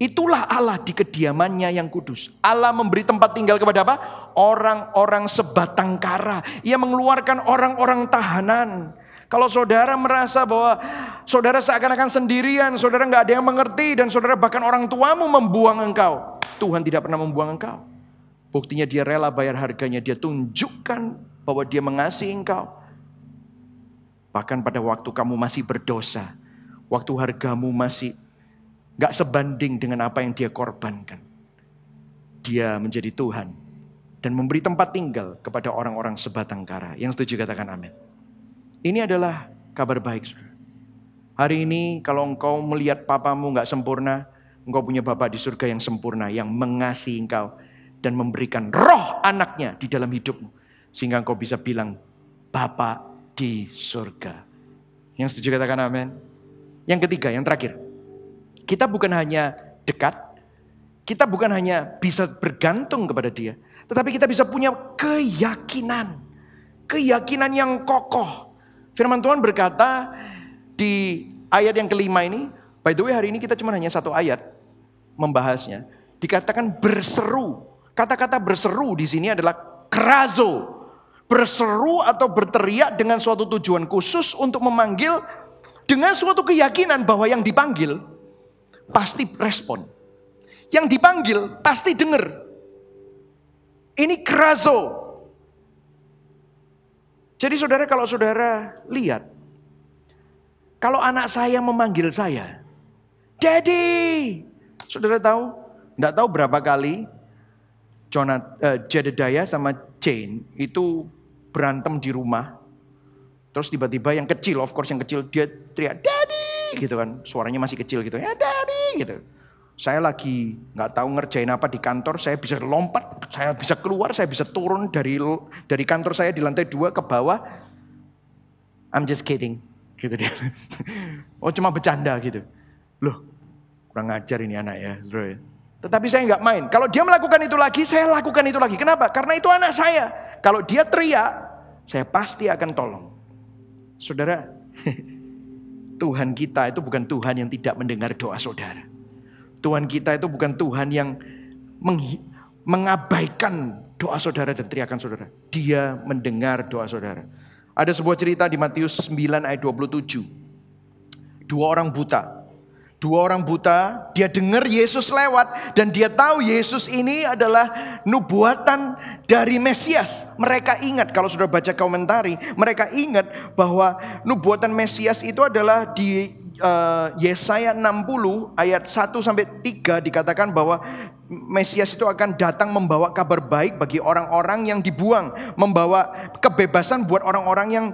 Itulah Allah di kediamannya yang kudus. Allah memberi tempat tinggal kepada apa? Orang-orang sebatang kara. Ia mengeluarkan orang-orang tahanan. Kalau saudara merasa bahwa saudara seakan-akan sendirian, saudara gak ada yang mengerti, dan saudara bahkan orang tuamu membuang engkau, Tuhan tidak pernah membuang engkau. Buktinya dia rela bayar harganya. Dia tunjukkan bahwa dia mengasihi engkau. Bahkan pada waktu kamu masih berdosa, waktu hargamu masih gak sebanding dengan apa yang dia korbankan, dia menjadi Tuhan dan memberi tempat tinggal kepada orang-orang sebatang kara. Yang setuju katakan amin. Ini adalah kabar baik, saudara. Hari ini kalau engkau melihat papamu gak sempurna, engkau punya Bapa di surga yang sempurna, yang mengasihi engkau dan memberikan roh anaknya di dalam hidupmu, sehingga engkau bisa bilang Bapa di surga. Yang setuju katakan amin. Yang ketiga, yang terakhir, kita bukan hanya dekat, kita bukan hanya bisa bergantung kepada dia, tetapi kita bisa punya keyakinan. Keyakinan yang kokoh. Firman Tuhan berkata di ayat yang kelima ini, by the way hari ini kita cuma hanya satu ayat membahasnya. Dikatakan berseru. Kata-kata berseru di sini adalah krazo. Berseru atau berteriak dengan suatu tujuan khusus untuk memanggil dengan suatu keyakinan bahwa yang dipanggil pasti respon. Yang dipanggil pasti dengar. Ini krazo. Jadi saudara, kalau saudara lihat, kalau anak saya memanggil saya, Daddy. Saudara tahu? Enggak tahu berapa kali Jedediah sama Jane itu berantem di rumah. Terus tiba-tiba yang kecil, of course yang kecil, dia teriak Daddy gitu kan. Suaranya masih kecil gitu. Ya Daddy gitu. Saya lagi gak tahu ngerjain apa di kantor, saya bisa lompat, saya bisa keluar, saya bisa turun dari kantor saya di lantai 2 ke bawah. I'm just kidding gitu dia. Oh cuma bercanda gitu. Loh kurang ajar ini anak ya. Tetapi saya gak main. Kalau dia melakukan itu lagi, saya lakukan itu lagi. Kenapa? Karena itu anak saya. Kalau dia teriak, saya pasti akan tolong. Saudara, Tuhan kita itu bukan Tuhan yang tidak mendengar doa saudara. Tuhan kita itu bukan Tuhan yang mengabaikan doa saudara dan teriakan saudara. Dia mendengar doa saudara. Ada sebuah cerita di Matius 9 ayat 27. 2 orang buta Dua orang buta, dia dengar Yesus lewat dan dia tahu Yesus ini adalah nubuatan dari Mesias. Mereka ingat, kalau sudah baca komentari, mereka ingat bahwa nubuatan Mesias itu adalah di Yesaya 60 ayat 1-3 dikatakan bahwa Mesias itu akan datang membawa kabar baik bagi orang-orang yang dibuang, membawa kebebasan buat orang-orang yang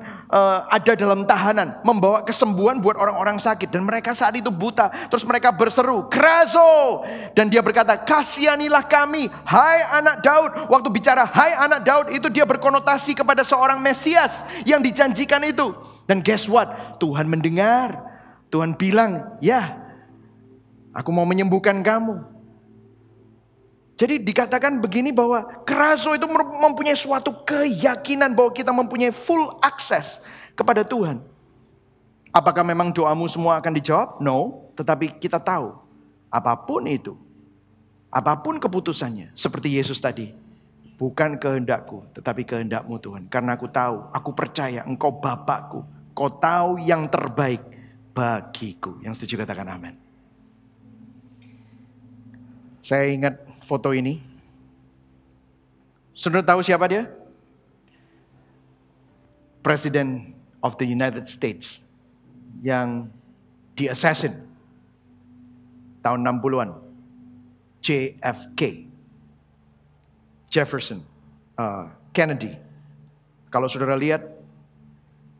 ada dalam tahanan, membawa kesembuhan buat orang-orang sakit. Dan mereka saat itu buta, terus mereka berseru, "Krazo!" Dan dia berkata, "Kasihanilah kami, hai anak Daud." Waktu bicara hai anak Daud itu dia berkonotasi kepada seorang Mesias yang dijanjikan itu. Dan guess what? Tuhan mendengar. Tuhan bilang, "Ya, aku mau menyembuhkan kamu." Jadi dikatakan begini bahwa Krazo itu mempunyai suatu keyakinan bahwa kita mempunyai full access kepada Tuhan. Apakah memang doamu semua akan dijawab? No, tetapi kita tahu apapun itu, apapun keputusannya, seperti Yesus tadi, bukan kehendakku tetapi kehendakmu Tuhan. Karena aku tahu, aku percaya Engkau Bapakku, Kau tahu yang terbaik bagiku. Yang setuju katakan amin. Saya ingat foto ini. Saudara tahu siapa dia? President of the United States yang di-assassin tahun 60-an. JFK. Jefferson Kennedy. Kalau saudara lihat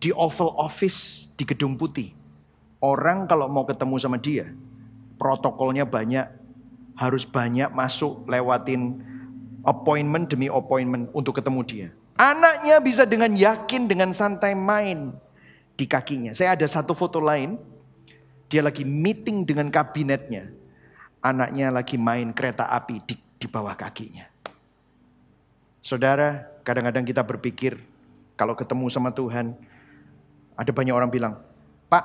di Oval Office di Gedung Putih, orang kalau mau ketemu sama dia, protokolnya banyak. Harus banyak masuk lewatin appointment demi appointment untuk ketemu dia. Anaknya bisa dengan yakin, dengan santai main di kakinya. Saya ada satu foto lain. Dia lagi meeting dengan kabinetnya. Anaknya lagi main kereta api di bawah kakinya. Saudara, kadang-kadang kita berpikir kalau ketemu sama Tuhan, ada banyak orang bilang, "Pak,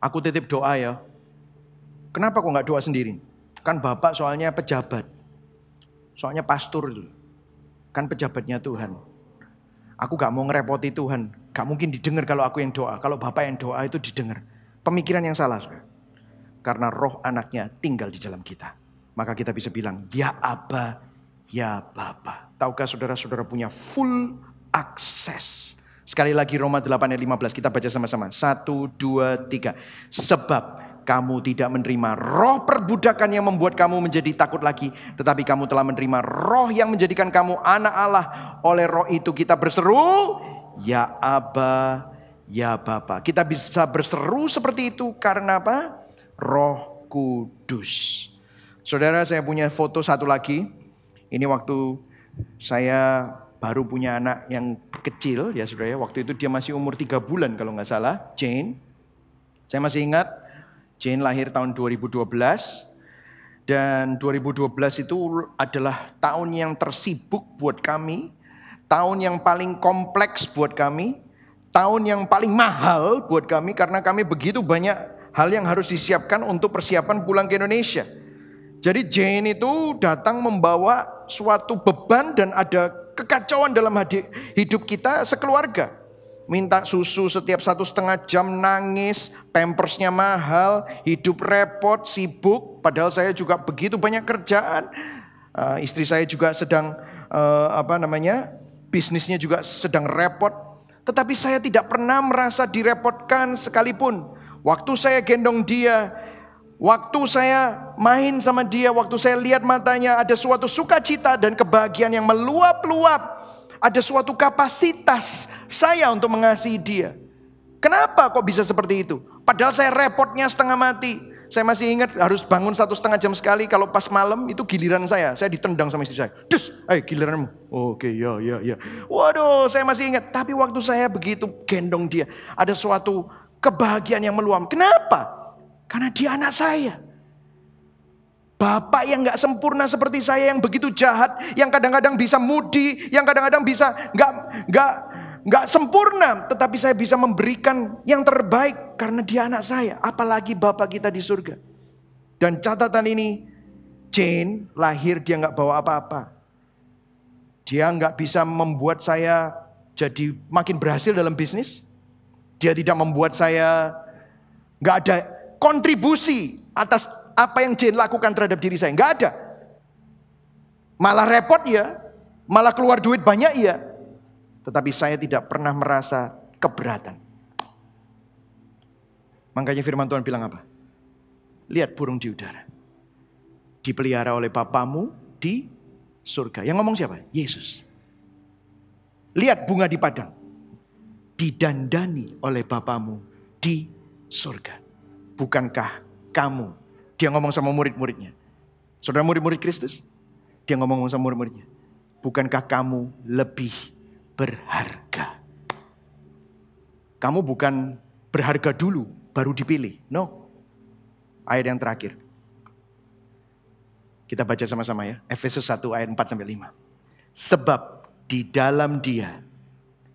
aku titip doa ya. Kenapa kok gak doa sendiri? Kan Bapak soalnya pejabat. Soalnya pastor itu. Kan pejabatnya Tuhan. Aku gak mau ngerepoti Tuhan. Gak mungkin didengar kalau aku yang doa. Kalau Bapak yang doa itu didengar." Pemikiran yang salah. Karena roh anaknya tinggal di dalam kita. Maka kita bisa bilang, "Ya Aba, ya Bapa." Tahukah saudara-saudara punya full akses. Sekali lagi Roma 8 ayat 15. Kita baca sama-sama. 1, 2, 3. Sebab kamu tidak menerima roh perbudakan yang membuat kamu menjadi takut lagi. Tetapi kamu telah menerima roh yang menjadikan kamu anak Allah. Oleh roh itu kita berseru, "Ya Aba, ya Bapa." Kita bisa berseru seperti itu karena apa? Roh Kudus. Saudara, saya punya foto satu lagi. Ini waktu saya baru punya anak yang kecil ya saudara. Waktu itu dia masih umur 3 bulan kalau nggak salah. Jane. Saya masih ingat. Jane lahir tahun 2012 dan 2012 itu adalah tahun yang tersibuk buat kami, tahun yang paling kompleks buat kami, tahun yang paling mahal buat kami karena kami begitu banyak hal yang harus disiapkan untuk persiapan pulang ke Indonesia. Jadi Jane itu datang membawa suatu beban dan ada kekacauan dalam hidup kita sekeluarga. Minta susu setiap 1,5 jam, nangis, pampersnya mahal, hidup repot, sibuk. Padahal saya juga begitu banyak kerjaan. Istri saya juga sedang bisnisnya juga sedang repot. Tetapi saya tidak pernah merasa direpotkan sekalipun. Waktu saya gendong dia, waktu saya main sama dia, waktu saya lihat matanya, ada suatu sukacita dan kebahagiaan yang meluap-luap. Ada suatu kapasitas saya untuk mengasihi dia. Kenapa kok bisa seperti itu? Padahal saya repotnya setengah mati. Saya masih ingat harus bangun 1,5 jam sekali. Kalau pas malam itu giliran saya. Saya ditendang sama istri saya. "Dus, ayo giliranmu." "Oke, ya. Waduh, saya masih ingat. Tapi waktu saya begitu gendong dia, ada suatu kebahagiaan yang meluap. Kenapa? Karena dia anak saya. Bapak yang gak sempurna seperti saya, yang begitu jahat, yang kadang-kadang bisa mudi, yang kadang-kadang bisa gak sempurna, tetapi saya bisa memberikan yang terbaik karena dia anak saya. Apalagi Bapak kita di surga. Dan catatan ini, Jane lahir dia gak bawa apa-apa. Dia gak bisa membuat saya jadi makin berhasil dalam bisnis. Dia tidak membuat saya gak ada kontribusi atas apa yang Jane lakukan terhadap diri saya. Nggak ada. Malah repot ya, malah keluar duit banyak ya. Tetapi saya tidak pernah merasa keberatan. Makanya firman Tuhan bilang apa? Lihat burung di udara. Dipelihara oleh Bapamu di surga. Yang ngomong siapa? Yesus. Lihat bunga di padang. Didandani oleh Bapamu di surga. Bukankah kamu? Dia ngomong sama murid-muridnya. Saudara murid-murid Kristus. Dia ngomong sama murid-muridnya. Bukankah kamu lebih berharga? Kamu bukan berharga dulu, baru dipilih. No. Ayat yang terakhir. Kita baca sama-sama ya. Efesus 1 ayat 4-5. Sebab di dalam Dia.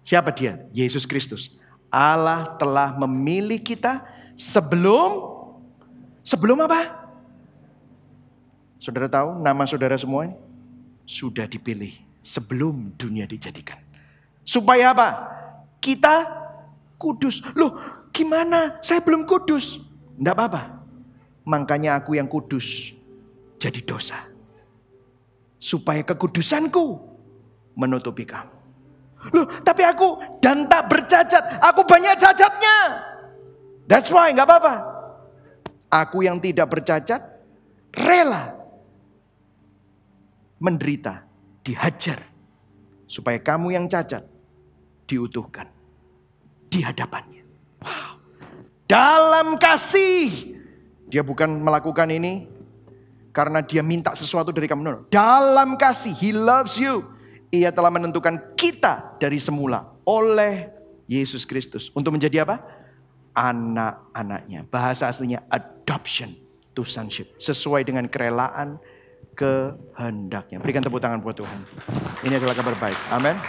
Siapa Dia? Yesus Kristus. Allah telah memilih kita sebelum apa? Saudara tahu nama saudara semua ini? Sudah dipilih sebelum dunia dijadikan. Supaya apa? Kita kudus. Loh gimana? Saya belum kudus. Tidak apa-apa. Makanya aku yang kudus jadi dosa. Supaya kekudusanku menutupi kamu. Loh tapi aku dan tak bercacat. Aku banyak cacatnya. That's why gak apa-apa. Aku yang tidak bercacat rela menderita, dihajar. Supaya kamu yang cacat diutuhkan di hadapannya. Wow. Dalam kasih. Dia bukan melakukan ini karena dia minta sesuatu dari kamu. No. Dalam kasih, He loves you. Ia telah menentukan kita dari semula oleh Yesus Kristus. Untuk menjadi apa? Anak-anaknya. Bahasa aslinya adoption to sonship. Sesuai dengan kerelaan kehendaknya. Berikan tepuk tangan buat Tuhan. Ini adalah kabar baik. Amin.